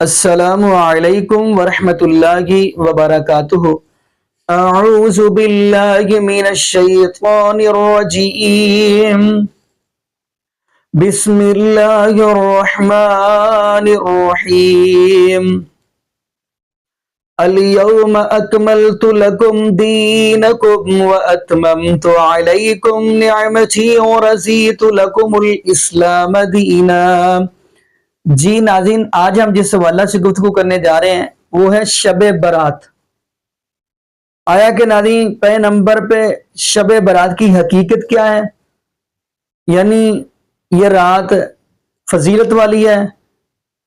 السلام علیکم ورحمۃ اللہ وبرکاتہ۔ اعوذ باللہ من الشیطان الرجیم، بسم اللہ الرحمن الرحیم۔ اليوم اکملت لکم دینکم واتممت علیکم نعمتی ورضیت لکم الاسلام دینا۔ جی ناظرین، آج ہم جس حوالہ سے گفتگو کرنے جا رہے ہیں وہ ہے شب برات۔ آیا کہ ناظرین پہلے نمبر پہ شب برات کی حقیقت کیا ہے، یعنی یہ رات فضیلت والی ہے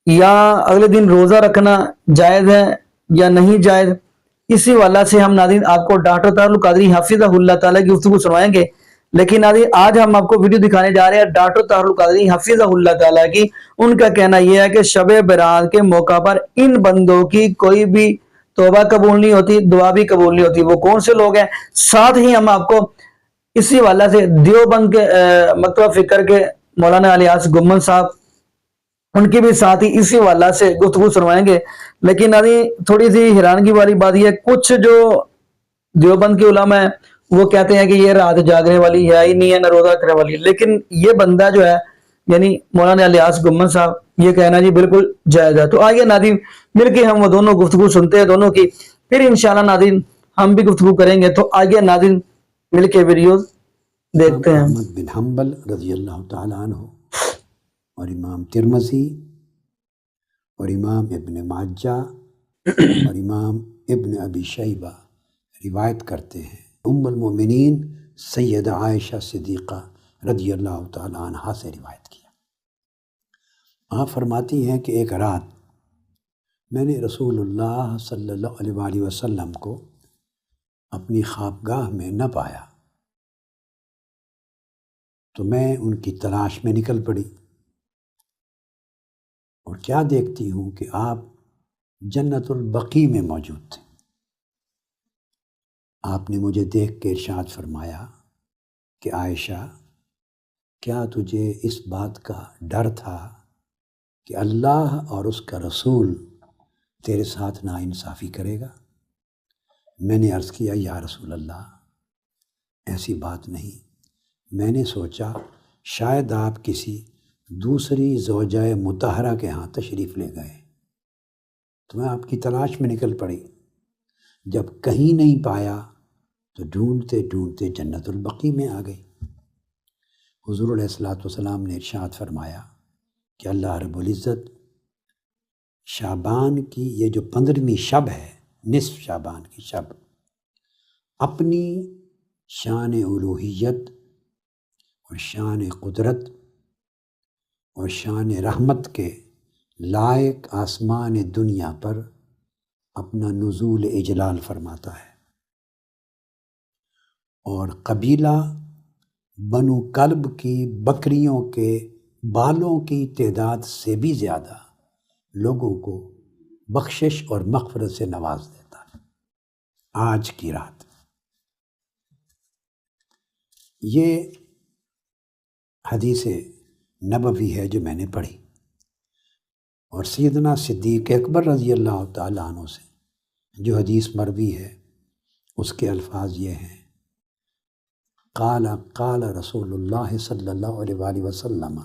یا اگلے دن روزہ رکھنا جائز ہے یا نہیں جائز۔ اسی حوالہ سے ہم ناظرین آپ کو ڈاکٹر طاہر القادری حفظہ اللہ تعالیٰ کی گفتگو سنوائیں گے۔ لیکن ناظرین آج ہم آپ کو ویڈیو دکھانے جا رہے ہیں ڈاکٹر طاہر القادری حفظہ اللہ تعالیٰ کی۔ ان کا کہنا یہ ہے کہ شب برات کے موقع پر ان بندوں کی کوئی بھی توبہ قبول نہیں ہوتی، دعا بھی قبول نہیں ہوتی۔ وہ کون سے لوگ ہیں؟ ساتھ ہی ہم آپ کو اسی حوالہ سے دیوبند کے مکتبہ فکر کے مولانا الیاس گمن صاحب، ان کی بھی ساتھ ہی اسی حوالہ سے گفتگو سنوائیں گے۔ لیکن ابھی تھوڑی سی حیرانگی والی بات یہ ہے، کچھ جو دیوبند کے علماء ہیں وہ کہتے ہیں کہ یہ رات جاگنے والی ہے ہی نہیں ہے، نہ روزہ رکھنے والی، لیکن یہ بندہ جو ہے یعنی مولانا الیاس گمن صاحب، یہ کہنا جی بالکل جائز ہے۔ تو آئیے ناظرین مل کے ہم وہ دونوں گفتگو سنتے ہیں دونوں کی، پھر انشاءاللہ ناظرین ہم بھی گفتگو کریں گے۔ تو آئیے ناظرین مل کے ویڈیوز دیکھتے ہیں۔ احمد بن حنبل رضی اللہ تعالیٰ عنہ اور امام ترمذی اور امام ابن ماجہ اور امام ابن ابی شیبہ روایت کرتے ہیں، ام المؤمنین سیدہ عائشہ صدیقہ رضی اللہ تعالیٰ عنہ سے روایت کیا۔ آپ فرماتی ہیں کہ ایک رات میں نے رسول اللہ صلی اللہ علیہ وآلہ وسلم کو اپنی خوابگاہ میں نہ پایا، تو میں ان کی تلاش میں نکل پڑی، اور کیا دیکھتی ہوں کہ آپ جنت البقیع میں موجود تھے۔ آپ نے مجھے دیکھ کے ارشاد فرمایا کہ عائشہ، کیا تجھے اس بات کا ڈر تھا کہ اللہ اور اس کا رسول تیرے ساتھ ناانصافی کرے گا؟ میں نے عرض کیا یا رسول اللہ، ایسی بات نہیں، میں نے سوچا شاید آپ کسی دوسری زوجہ مطہرہ کے ہاں تشریف لے گئے، تو میں آپ کی تلاش میں نکل پڑی۔ جب کہیں نہیں پایا تو ڈھونڈتے ڈھونڈتے جنت البقیع میں آ گئی۔ حضور علیہ الصلوۃ والسلام نے ارشاد فرمایا کہ اللہ رب العزت شعبان کی یہ جو 15ویں شب ہے، نصف شعبان کی شب، اپنی شان الوہیت اور شان قدرت اور شان رحمت کے لائق آسمان دنیا پر اپنا نزول اجلال فرماتا ہے، اور قبیلہ بنو کلب کی بکریوں کے بالوں کی تعداد سے بھی زیادہ لوگوں کو بخشش اور مغفرت سے نواز دیتا ہے۔ آج کی رات یہ حدیث نبوی ہے جو میں نے پڑھی، اور سیدنا صدیق اکبر رضی اللہ تعالیٰ عنہ سے جو حدیث مروی ہے اس کے الفاظ یہ ہیں، قال رسول اللہ صلی اللہ علیہ وآلہ وسلم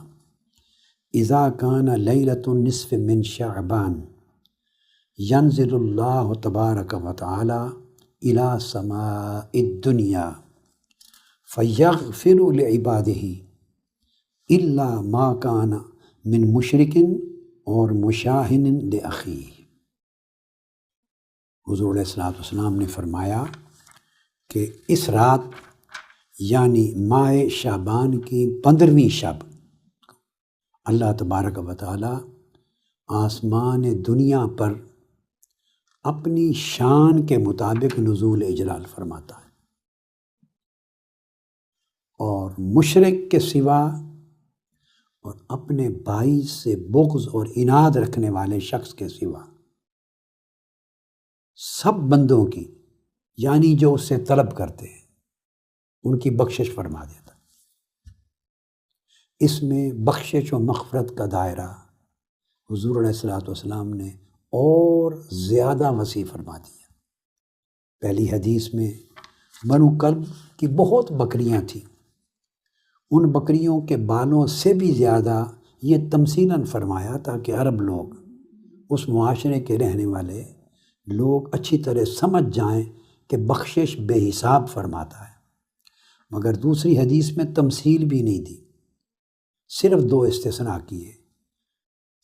اذا کان لیلۃ النصف من شعبان ینزل اللہ تبارک و تعالی الی سماء الدنیا فیغفر لعبادہ الا ما کان من مشرک اور مشاہن لأخیہ۔ حضور علیہ السلام نے فرمایا کہ اس رات یعنی ماہ شعبان کی 15ویں شب اللہ تبارک و تعالی آسمان دنیا پر اپنی شان کے مطابق نزول اجلال فرماتا ہے، اور مشرک کے سوا اور اپنے بھائی سے بغض اور عناد رکھنے والے شخص کے سوا سب بندوں کی، یعنی جو اس سے طلب کرتے ہیں، ان کی بخشش فرما دیتا۔ اس میں بخشش و مغفرت کا دائرہ حضور علیہ الصلوۃ والسلام نے اور زیادہ وسیع فرما دیا۔ پہلی حدیث میں بنو کلب کی بہت بکریاں تھیں، ان بکریوں کے بالوں سے بھی زیادہ یہ تمثیلاً فرمایا تاکہ عرب لوگ، اس معاشرے کے رہنے والے لوگ اچھی طرح سمجھ جائیں کہ بخشش بے حساب فرماتا ہے۔ مگر دوسری حدیث میں تمثیل بھی نہیں دی، صرف دو استثناء کیے،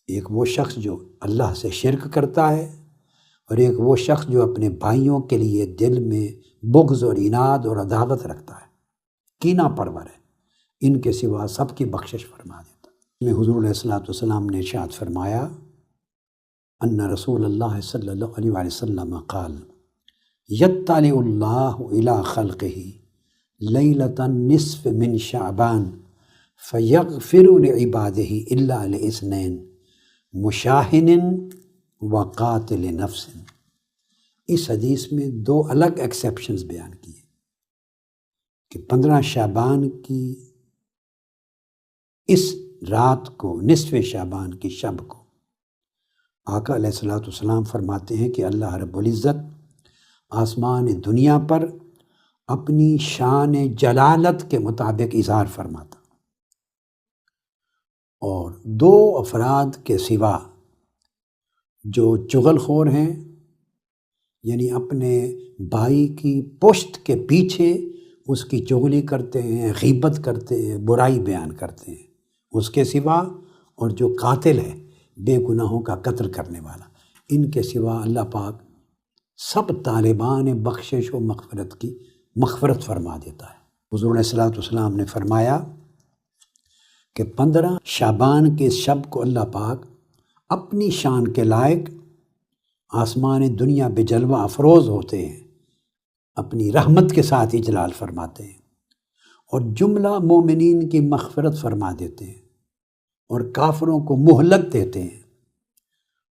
ایک وہ شخص جو اللہ سے شرک کرتا ہے، اور ایک وہ شخص جو اپنے بھائیوں کے لیے دل میں بغض اور عناد اور عداوت رکھتا ہے، کینہ پرور ہے، ان کے سوا سب کی بخشش فرما دیتا ہے۔ میں حضور علیہ الصلوۃ والسلام نے ارشاد فرمایا ان رسول اللہ صلی اللہ علیہ وآلہ وسلم قال یطلع اللہ الی خلقہ لیلۃ النصف من شعبان فیغفر لعبادہ الا لاثنین مشاہن وقاتل نفس۔ اس حدیث میں دو الگ ایکسیپشنز بیان کیے کہ 15 شعبان کی اس رات کو، نصف شعبان کی شب کو، آقا علیہ الصلوۃ والسلام فرماتے ہیں کہ اللہ رب العزت آسمان دنیا پر اپنی شان جلالت کے مطابق اظہار فرماتا، اور دو افراد کے سوا جو چغل خور ہیں، یعنی اپنے بھائی کی پشت کے پیچھے اس کی چغلی کرتے ہیں، غیبت کرتے ہیں، برائی بیان کرتے ہیں، اس کے سوا، اور جو قاتل ہے بے گناہوں کا قتل کرنے والا، ان کے سوا اللہ پاک سب طالبان بخشش و مغفرت کی مغفرت فرما دیتا ہے۔ حضور علیہ الصلوۃ والسلام نے فرمایا کہ 15 شعبان کے اس شب کو اللہ پاک اپنی شان کے لائق آسمان دنیا بے جلوہ افروز ہوتے ہیں، اپنی رحمت کے ساتھ اجلال فرماتے ہیں، اور جملہ مومنین کی مغفرت فرما دیتے ہیں، اور کافروں کو مہلت دیتے ہیں،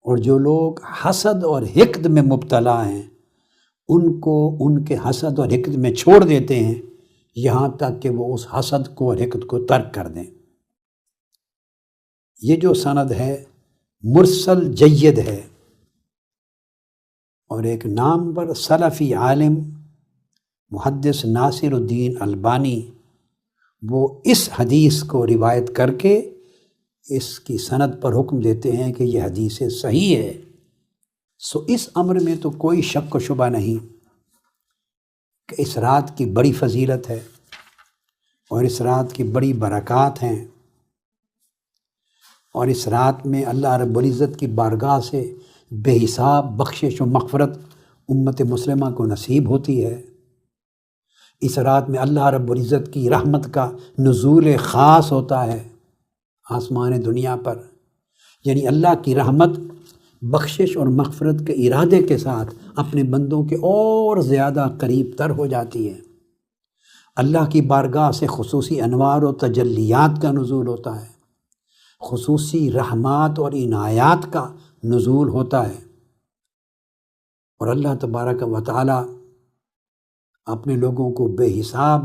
اور جو لوگ حسد اور حقد میں مبتلا ہیں ان کو ان کے حسد اور حقد میں چھوڑ دیتے ہیں، یہاں تک کہ وہ اس حسد کو اور حقد کو ترک کر دیں۔ یہ جو سند ہے مرسل جید ہے، اور ایک نامور سلفی عالم محدث ناصر الدین البانی وہ اس حدیث کو روایت کر کے اس کی سند پر حکم دیتے ہیں کہ یہ حدیث صحیح ہے۔ سو اس امر میں تو کوئی شک و شبہ نہیں کہ اس رات کی بڑی فضیلت ہے، اور اس رات کی بڑی برکات ہیں، اور اس رات میں اللہ رب العزت کی بارگاہ سے بے حساب بخشش و مغفرت امت مسلمہ کو نصیب ہوتی ہے۔ اس رات میں اللہ رب العزت کی رحمت کا نزول خاص ہوتا ہے آسمان دنیا پر، یعنی اللہ کی رحمت بخشش اور مغفرت کے ارادے کے ساتھ اپنے بندوں کے اور زیادہ قریب تر ہو جاتی ہے۔ اللہ کی بارگاہ سے خصوصی انوار و تجلیات کا نزول ہوتا ہے، خصوصی رحمات اور عنایات کا نزول ہوتا ہے، اور اللہ تبارک و تعالی اپنے لوگوں کو بے حساب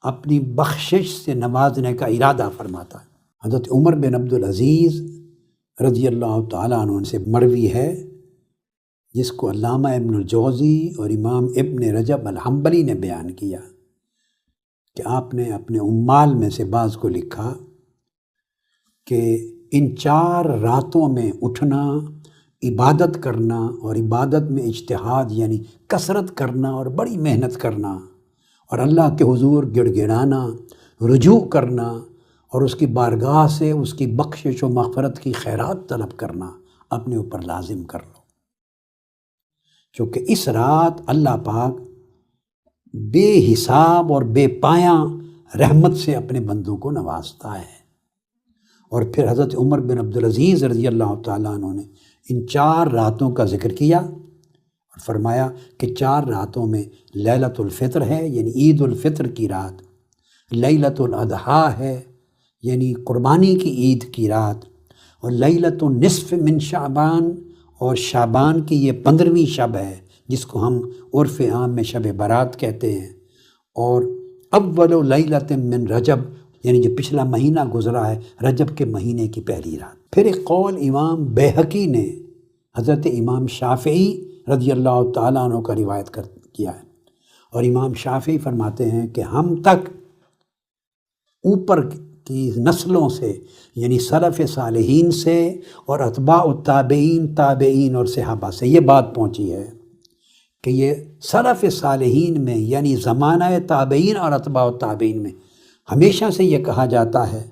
اپنی بخشش سے نوازنے کا ارادہ فرماتا ہے۔ حضرت عمر بن عبدالعزیز رضی اللہ تعالیٰ عنہ سے مروی ہے، جس کو علامہ ابن الجوزی اور امام ابن رجب الحنبلی نے بیان کیا کہ آپ نے اپنے عمال میں سے بعض کو لکھا کہ ان 4 راتوں میں اٹھنا، عبادت کرنا، اور عبادت میں اجتہاد یعنی کثرت کرنا اور بڑی محنت کرنا، اور اللہ کے حضور گڑ گڑانا، رجوع کرنا، اور اس کی بارگاہ سے اس کی بخشش و مغفرت کی خیرات طلب کرنا اپنے اوپر لازم کر لو، کیونکہ اس رات اللہ پاک بے حساب اور بے پایاں رحمت سے اپنے بندوں کو نوازتا ہے۔ اور پھر حضرت عمر بن عبدالعزیز رضی اللہ تعالیٰ عنہ نے ان 4 راتوں کا ذکر کیا اور فرمایا کہ 4 راتوں میں لیلۃ الفطر ہے، یعنی عید الفطر کی رات، لیلۃ الاضحیٰ ہے یعنی قربانی کی عید کی رات، اور لیلۃ النصف من شعبان، اور شعبان کی یہ 15ویں شب ہے جس کو ہم عرف عام میں شب برات کہتے ہیں، اور اول لیلۃ من رجب، یعنی جو پچھلا مہینہ گزرا ہے رجب کے مہینے کی پہلی رات۔ پھر ایک قول امام بیہقی نے حضرت امام شافعی رضی اللہ تعالیٰ عنہ کا روایت کیا ہے، اور امام شافعی فرماتے ہیں کہ ہم تک اوپر کی نسلوں سے یعنی سلف صالحین سے اور اتباع التابعین، تابعین اور صحابہ سے یہ بات پہنچی ہے کہ یہ سلف صالحین میں یعنی زمانہ تابعین اور اتباع التابعین میں ہمیشہ سے یہ کہا جاتا ہے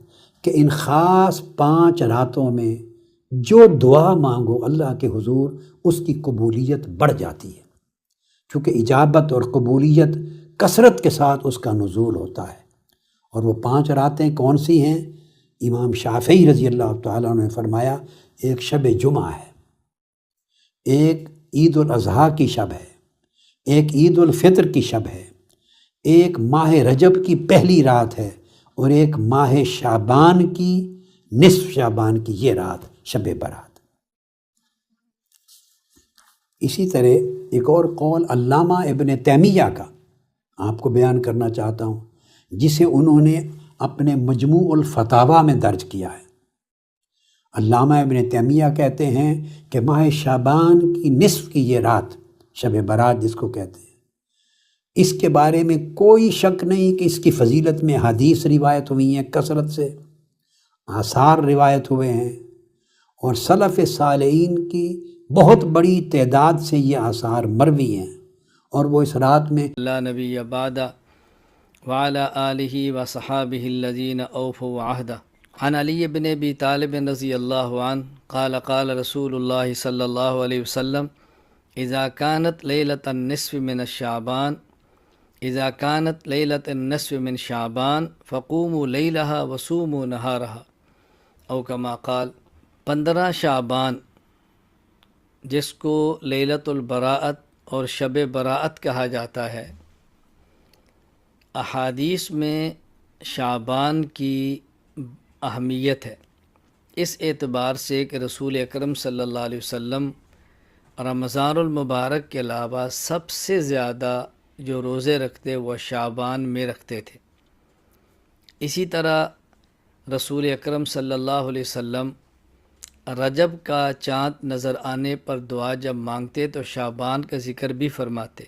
کہ ان خاص 5 راتوں میں جو دعا مانگو اللہ کے حضور اس کی قبولیت بڑھ جاتی ہے، چونکہ اجابت اور قبولیت کثرت کے ساتھ اس کا نزول ہوتا ہے۔ اور وہ 5 راتیں کون سی ہیں؟ امام شافعی رضی اللہ تعالیٰ عنہ نے فرمایا ایک شب جمعہ ہے، ایک عید الاضحیٰ کی شب ہے، ایک عید الفطر کی شب ہے، ایک ماہ رجب کی پہلی رات ہے، اور ایک ماہ شعبان کی نصف شعبان کی یہ رات شب برات۔ اسی طرح ایک اور قول علامہ ابن تیمیہ کا آپ کو بیان کرنا چاہتا ہوں، جسے انہوں نے اپنے مجموع الفتاویٰ میں درج کیا ہے۔ علامہ ابن تیمیہ کہتے ہیں کہ ماہ شعبان کی نصف کی یہ رات شب برات جس کو کہتے ہیں، اس کے بارے میں کوئی شک نہیں کہ اس کی فضیلت میں حدیث روایت ہوئی ہیں، کثرت سے آثار روایت ہوئے ہیں، اور سلف صالحین کی بہت بڑی تعداد سے یہ آثار مروی ہیں، اور وہ اس رات میں لا نبی بعد وعلى آلہ وصحابہ الذین اوفوا عہدہ عن علی بن ابی طالب رضی اللہ عنہ قال قال رسول اللہ صلی اللہ علیہ وسلم اذا كانت لیلۃ النصف من الشعبان اذا كانت لیلۃ النصف من شعبان فقوموا لیلہا وصوموا نہارہا او کما قال۔ 15 شعبان جس کو لیلۃ البراءت اور شب براءت کہا جاتا ہے، احادیث میں شعبان کی اہمیت ہے اس اعتبار سے کہ رسول اکرم صلی اللہ علیہ وسلم رمضان المبارک کے علاوہ سب سے زیادہ جو روزے رکھتے وہ شعبان میں رکھتے تھے۔ اسی طرح رسول اکرم صلی اللہ علیہ وسلم رجب کا چاند نظر آنے پر دعا جب مانگتے تو شعبان کا ذکر بھی فرماتے،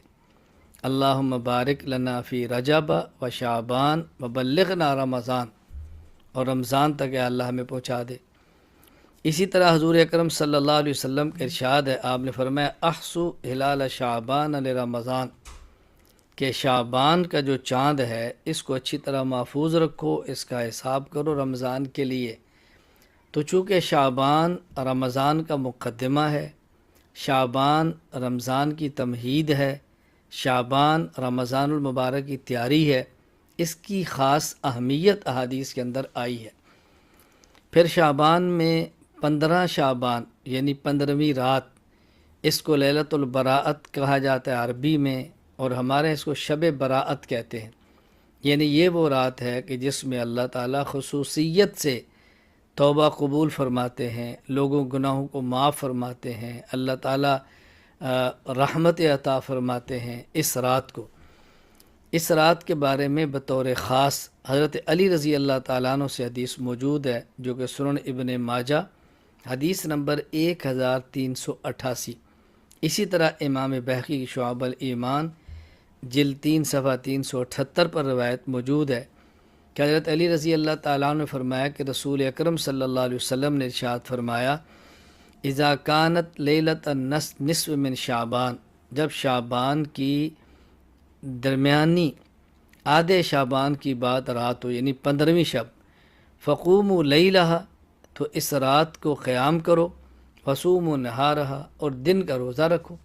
اللہم بارک لنا فی رجب و شعبان و بلغنا رمضان، اور رمضان تک اے اللہ ہمیں پہنچا دے۔ اسی طرح حضور اکرم صلی اللہ علیہ وسلم کا ارشاد ہے، آپ نے فرمایا احسو ہلال شعبان لرمضان، کہ شعبان کا جو چاند ہے اس کو اچھی طرح محفوظ رکھو، اس کا حساب کرو رمضان کے لیے۔ تو چونکہ شعبان رمضان کا مقدمہ ہے، شعبان رمضان کی تمہید ہے، شعبان رمضان المبارک کی تیاری ہے، اس کی خاص اہمیت احادیث کے اندر آئی ہے۔ پھر شعبان میں 15 شعبان یعنی 15ویں رات، اس کو لیلۃ البراءت کہا جاتا ہے عربی میں، اور ہمارے اس کو شب براءت کہتے ہیں۔ یعنی یہ وہ رات ہے کہ جس میں اللہ تعالیٰ خصوصیت سے توبہ قبول فرماتے ہیں، لوگوں گناہوں کو معاف فرماتے ہیں، اللہ تعالیٰ رحمت عطا فرماتے ہیں اس رات کو۔ اس رات کے بارے میں بطور خاص حضرت علی رضی اللہ تعالیٰ عنہ سے حدیث موجود ہے جو کہ سنن ابن ماجہ حدیث نمبر 1388۔ اسی طرح امام بیہقی کی شعب الایمان جلد 3 صفحہ 378 پر روایت موجود ہے کہ حضرت علی رضی اللہ تعالیٰ عنہ نے فرمایا کہ رسول اکرم صلی اللہ علیہ وسلم نے ارشاد فرمایا اذا کانت لیلۃ النصف من شعبان، جب شعبان کی درمیانی آدھے شعبان کی بات رات ہو یعنی 15ویں شب، فقوموا لیلہا، تو اس رات کو قیام کرو، وصوموا نہارہا، اور دن کا روزہ رکھو۔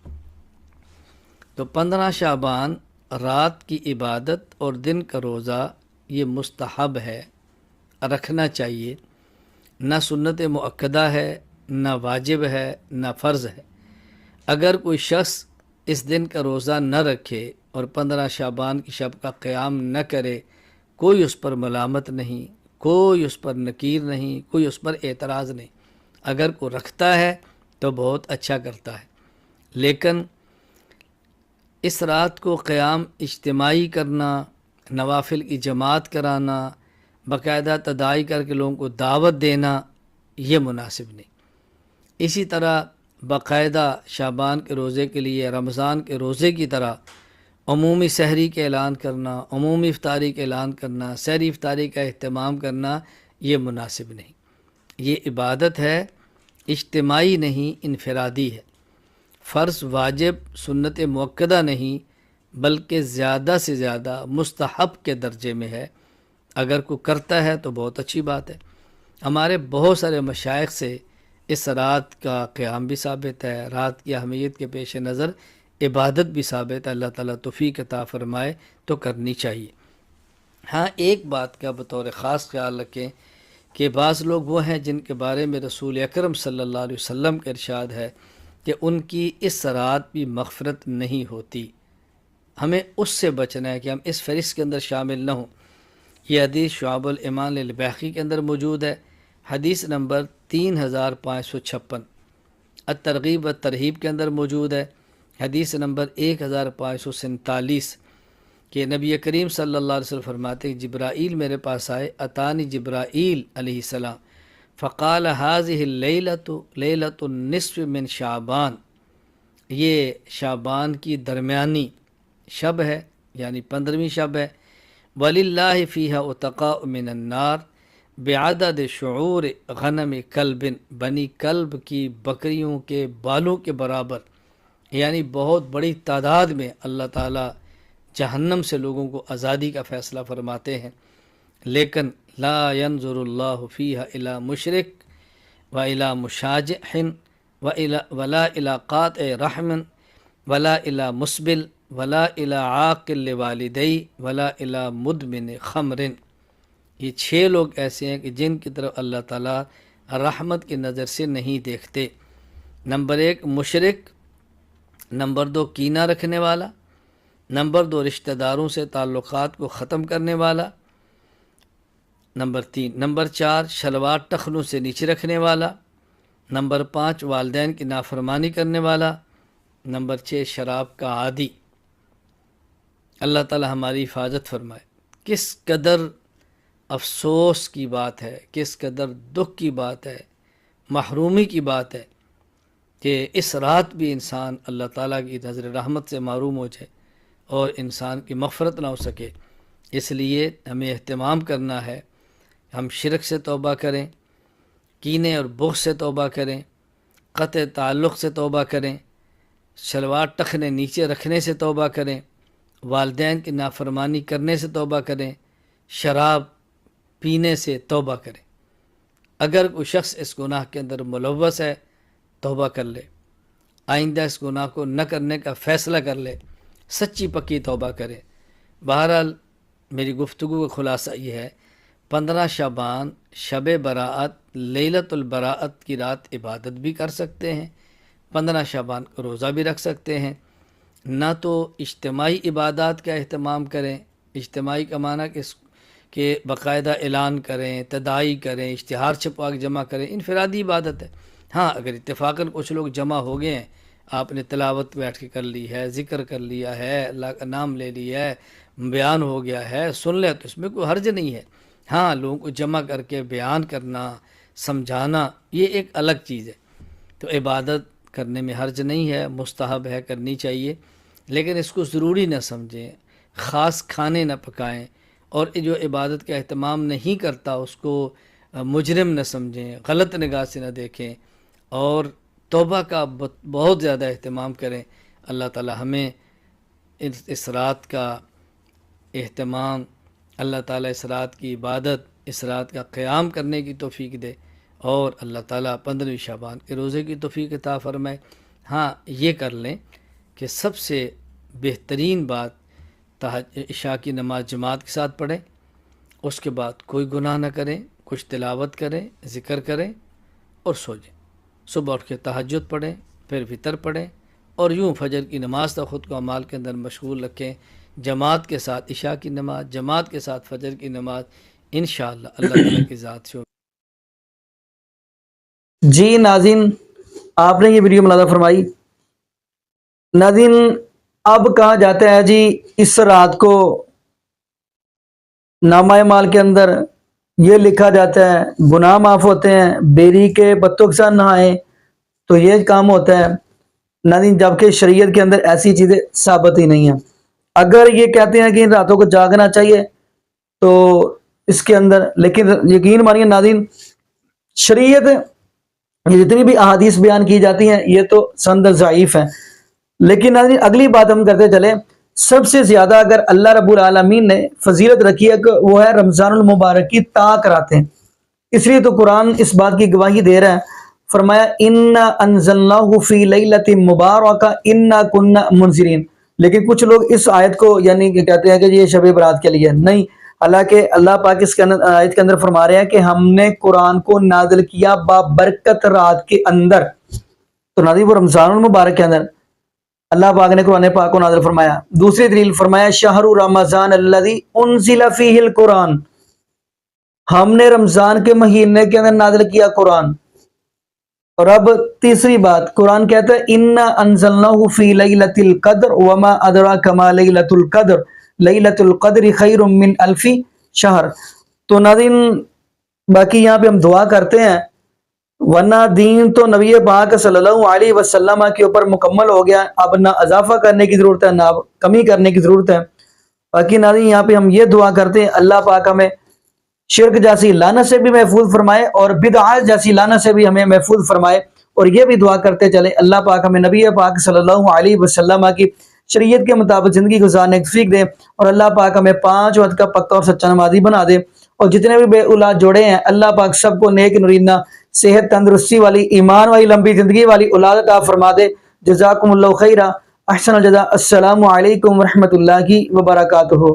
تو 15 شعبان رات کی عبادت اور دن کا روزہ یہ مستحب ہے، رکھنا چاہیے، نہ سنت مؤکدہ ہے، نہ واجب ہے، نہ فرض ہے۔ اگر کوئی شخص اس دن کا روزہ نہ رکھے اور 15 شعبان کی شب کا قیام نہ کرے، کوئی اس پر ملامت نہیں، کوئی اس پر نکیر نہیں، کوئی اس پر اعتراض نہیں۔ اگر کوئی رکھتا ہے تو بہت اچھا کرتا ہے، لیکن اس رات کو قیام اجتماعی کرنا، نوافل کی جماعت کرانا، باقاعدہ تداعی کر کے لوگوں کو دعوت دینا، یہ مناسب نہیں۔ اسی طرح باقاعدہ شعبان کے روزے کے لیے رمضان کے روزے کی طرح عمومی سحری کا اعلان کرنا، عمومی افطاری کا اعلان کرنا، سحری افطاری کا اہتمام کرنا، یہ مناسب نہیں۔ یہ عبادت ہے، اجتماعی نہیں، انفرادی ہے، فرض واجب سنت مؤکدہ نہیں، بلکہ زیادہ سے زیادہ مستحب کے درجے میں ہے۔ اگر کوئی کرتا ہے تو بہت اچھی بات ہے۔ ہمارے بہت سارے مشائخ سے اس رات کا قیام بھی ثابت ہے، رات کی اہمیت کے پیش نظر عبادت بھی ثابت ہے۔ اللہ تعالیٰ توفیق عطا فرمائے تو کرنی چاہیے۔ ہاں، ایک بات کا بطور خاص خیال رکھیں کہ بعض لوگ وہ ہیں جن کے بارے میں رسول اکرم صلی اللہ علیہ وسلم کا ارشاد ہے کہ ان کی اس رات بھی مغفرت نہیں ہوتی۔ ہمیں اس سے بچنا ہے کہ ہم اس فہرست کے اندر شامل نہ ہوں۔ یہ حدیث شعب الایمان للبیہقی کے اندر موجود ہے، حدیث نمبر 3556۔ الترغیب والترہیب کے اندر موجود ہے، حدیث نمبر 1547، کہ نبی کریم صلی اللہ علیہ وسلم فرماتے ہیں جبرائیل میرے پاس آئے، اتانی جبرائیل علیہ السلام فقال هذه الليلة لیلۃ النصف من شعبان، یہ شعبان کی درمیانی شب ہے، یعنی 15ویں شب ہے، وَلِلَّهِ فِيهَا عُتَقَاءُ مِنَ النَّارِ بعدد شعور غنم کلب، بنی کلب کی بکریوں کے بالوں کے برابر، یعنی بہت بڑی تعداد میں اللہ تعالیٰ جہنم سے لوگوں کو آزادی کا فیصلہ فرماتے ہیں۔ لیکن لا ينظر اللہ فیہا الی مشرک و الی مشاجح ولا الی قاطع رحم ولا الی مسبل ولا الی عاقل لوالدی ولا الی مدمن خمر۔ یہ 6 لوگ ایسے ہیں کہ جن کی طرف اللہ تعالیٰ رحمت کی نظر سے نہیں دیکھتے۔ نمبر 1 مشرک، نمبر 2 کینہ رکھنے والا، نمبر 2 رشتہ داروں سے تعلقات کو ختم کرنے والا، نمبر 3 نمبر 4 شلوار ٹخنوں سے نیچے رکھنے والا، نمبر 5 والدین کی نافرمانی کرنے والا، نمبر 6 شراب کا عادی۔ اللہ تعالیٰ ہماری حفاظت فرمائے۔ کس قدر افسوس کی بات ہے، کس قدر دکھ کی بات ہے، محرومی کی بات ہے کہ اس رات بھی انسان اللہ تعالیٰ کی نظر رحمت سے محروم ہو جائے اور انسان کی مغفرت نہ ہو سکے۔ اس لیے ہمیں اہتمام کرنا ہے، ہم شرک سے توبہ کریں، کینے اور بغض سے توبہ کریں، قطع تعلق سے توبہ کریں، شلوار ٹخنے نیچے رکھنے سے توبہ کریں، والدین کی نافرمانی کرنے سے توبہ کریں، شراب پینے سے توبہ کریں۔ اگر کوئی شخص اس گناہ کے اندر ملوث ہے، توبہ کر لے، آئندہ اس گناہ کو نہ کرنے کا فیصلہ کر لے، سچی پکی توبہ کرے۔ بہرحال میری گفتگو کا خلاصہ یہ ہے، 15 شعبان شب براءت لیلۃ البراءت کی رات عبادت بھی کر سکتے ہیں، 15 شعبان کو روزہ بھی رکھ سکتے ہیں۔ نہ تو اجتماعی عبادات کا اہتمام کریں، اجتماعی کا معنی کہ باقاعدہ اعلان کریں، تداعی کریں، اشتہار چھپوا کے جمع کریں، انفرادی عبادت ہے۔ ہاں، اگر اتفاقاً کچھ لوگ جمع ہو گئے ہیں، آپ نے تلاوت بیٹھ کے کر لی ہے، ذکر کر لیا ہے، اللہ کا نام لے لیا ہے، بیان ہو گیا ہے، سن لے، تو اس میں کوئی حرج نہیں ہے۔ ہاں، لوگوں کو جمع کر کے بیان کرنا، سمجھانا، یہ ایک الگ چیز ہے۔ تو عبادت کرنے میں حرج نہیں ہے، مستحب ہے، کرنی چاہیے، لیکن اس کو ضروری نہ سمجھیں، خاص کھانے نہ پکائیں، اور جو عبادت کا اہتمام نہیں کرتا اس کو مجرم نہ سمجھیں، غلط نگاہ سے نہ دیکھیں، اور توبہ کا بہت زیادہ اہتمام کریں۔ اللہ تعالی ہمیں اس رات کا اہتمام، اللہ تعالیٰ اس رات کی عبادت، اس رات کا قیام کرنے کی توفیق دے، اور اللہ تعالیٰ 15ویں شعبان کے روزے کی توفیق عطا فرمائے۔ ہاں، یہ کر لیں کہ سب سے بہترین بات عشاء کی نماز جماعت کے ساتھ پڑھیں، اس کے بعد کوئی گناہ نہ کریں، کچھ تلاوت کریں، ذکر کریں اور سو جائیں۔ صبح اٹھ کے تہجد پڑھیں، پھر وطر پڑھیں، اور یوں فجر کی نماز تک خود کو اعمال کے اندر مشغول رکھیں، جماعت کے ساتھ عشاء کی نماز، جماعت کے ساتھ فجر کی نماز، انشاءاللہ اللہ تعالیٰ کی ذات سے۔ جی ناظرین، آپ نے یہ ویڈیو ملاحظہ فرمائی۔ ناظرین، اب کہا جاتا ہے جی اس رات کو نامہ اعمال کے اندر یہ لکھا جاتا ہے گناہ معاف ہوتے ہیں، بیری کے پتوں کے ساتھ نہائیں تو یہ کام ہوتا ہے ناظرین، جبکہ شریعت کے اندر ایسی چیزیں ثابت ہی نہیں ہیں۔ اگر یہ کہتے ہیں کہ ان راتوں کو جاگنا چاہیے تو اس کے اندر، لیکن یقین مانیے ناظرین، شریعت یہ جتنی بھی احادیث بیان کی جاتی ہیں یہ تو سند ضعیف ہیں، لیکن ناظرین اگلی بات ہم کرتے چلیں، سب سے زیادہ اگر اللہ رب العالمین نے فضیلت رکھی ہے کہ وہ ہے رمضان المبارک کی طاعت راتیں، اس لیے تو قرآن اس بات کی گواہی دے رہا ہے، فرمایا انا انزلناہ فی لیلۃ مبارکہ انا کنا منذرین۔ لیکن کچھ لوگ اس آیت کو یعنی کہ کہتے ہیں کہ یہ شب برات کے لیے نہیں، حالانکہ اللہ پاک اس کے آیت کے اندر فرما رہے ہیں کہ ہم نے قرآن کو نازل کیا بابرکت رات کے اندر، تو ناظرین وہ رمضان المبارک کے اندر اللہ پاک نے قرآن پاک کو نازل فرمایا۔ دوسری دلیل فرمایا شہر رمضان الذی انزل فیہ القرآن، ہم نے رمضان کے مہینے کے اندر نازل کیا قرآن۔ اور اب تیسری بات، قرآن کہتا ہے انا انزلناہ فی لیلۃ القدر وما ادراک ما لیلۃ القدر لیلۃ القدر خیر من الف شہر۔ تو ناظرین باقی یہاں پہ ہم دعا کرتے ہیں، ورنہ دین تو نبی پاک صلی اللہ علیہ وسلم کے اوپر مکمل ہو گیا، اب نہ اضافہ کرنے کی ضرورت ہے نہ کمی کرنے کی ضرورت ہے۔ باقی ناظرین یہاں پہ ہم یہ دعا کرتے ہیں اللہ پاک ہمیں شرک جیسی لعنت سے بھی محفوظ فرمائے اور بدعات جیسی لعنت سے بھی ہمیں محفوظ فرمائے، اور یہ بھی دعا کرتے چلے اللہ پاک ہمیں نبی پاک صلی اللہ علیہ وسلم کی شریعت کے مطابق زندگی گزارنے کی توفیق دے، اور اللہ پاک ہمیں 5 وقت کا پکا اور سچا نمازی بنا دے، اور جتنے بھی بے اولاد جوڑے ہیں اللہ پاک سب کو نیک نورینہ صحت تندرستی والی ایمان والی لمبی زندگی والی اولاد عطا فرما دے۔ جزاکم اللہ خیرہ، احسن الجزاء، السلام علیکم ورحمۃ اللہ وبرکاتہ۔